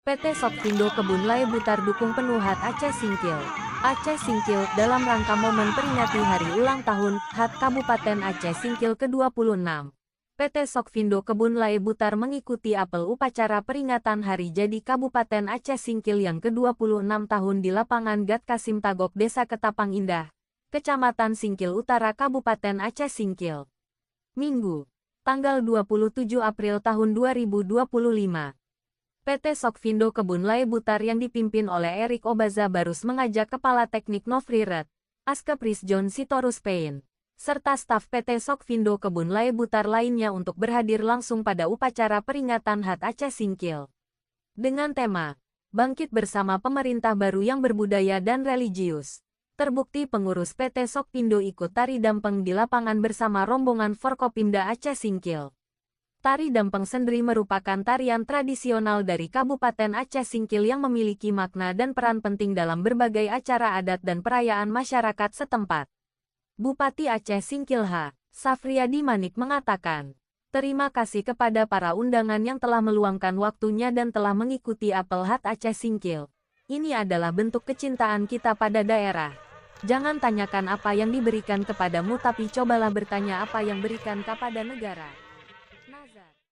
PT Sokvindo Kebun Lae Butar dukung penuh HAT Aceh Singkil. Aceh Singkil, dalam rangka momen peringati hari ulang tahun HAT Kabupaten Aceh Singkil ke-26. PT Sokvindo Kebun Lae Butar mengikuti apel upacara peringatan Hari Jadi Kabupaten Aceh Singkil yang ke-26 tahun di lapangan Gat Kasim Tagok Desa Ketapang Indah, Kecamatan Singkil Utara Kabupaten Aceh Singkil. Minggu, tanggal 27 April tahun 2025. PT Sokvindo Kebun Lae Butar yang dipimpin oleh Erik Obaza Barus mengajak Kepala Teknik Novriret, Askepris John Sitorus Pain, serta staf PT Sokvindo Kebun Lae Butar lainnya untuk berhadir langsung pada upacara peringatan HAT Aceh Singkil. Dengan tema, Bangkit Bersama Pemerintah Baru yang Berbudaya dan Religius. Terbukti pengurus PT Sokvindo ikut tari dampeng di lapangan bersama rombongan Forkopimda Aceh Singkil. Tari dampeng sendri merupakan tarian tradisional dari Kabupaten Aceh Singkil yang memiliki makna dan peran penting dalam berbagai acara adat dan perayaan masyarakat setempat. Bupati Aceh Singkil H. Safriadi Manik mengatakan, terima kasih kepada para undangan yang telah meluangkan waktunya dan telah mengikuti apel HAT Aceh Singkil. Ini adalah bentuk kecintaan kita pada daerah. Jangan tanyakan apa yang diberikan kepadamu tapi cobalah bertanya apa yang berikan kepada negara. Nazar.